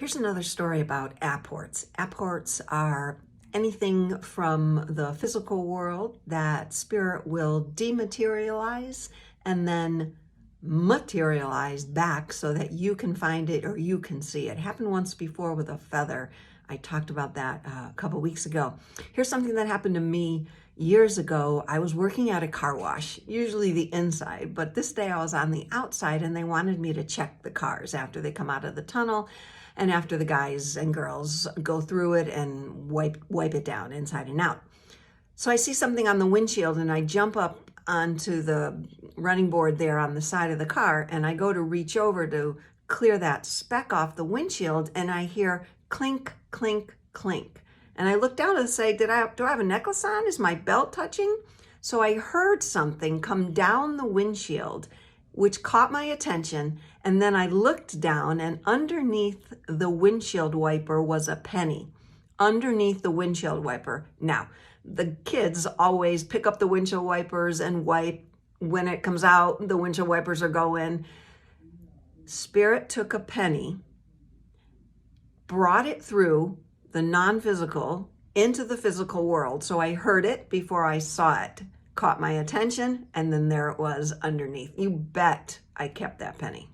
Here's another story about apports. Apports are anything from the physical world that spirit will dematerialize and then materialize back so that you can find it or you can see it. Happened once before with a feather. I talked about that a couple weeks ago. Here's something that happened to me years ago. I was working at a car wash, usually the inside, but this day I was on the outside and they wanted me to check the cars after they come out of the tunnel and after the guys and girls go through it and wipe it down inside and out. So I see something on the windshield and I jump up onto the running board there on the side of the car and I go to reach over to clear that speck off the windshield and I hear clink, clink, clink. And I look down and say, do I have a necklace on? Is my belt touching? So I heard something come down the windshield, which caught my attention. And then I looked down and underneath the windshield wiper was a penny. Underneath the windshield wiper. Now, the kids always pick up the windshield wipers and wipe. When it comes out, the windshield wipers are going. Spirit took a penny, brought it through the non-physical into the physical world. So I heard it before I saw it, caught my attention, and then there it was underneath. You bet I kept that penny.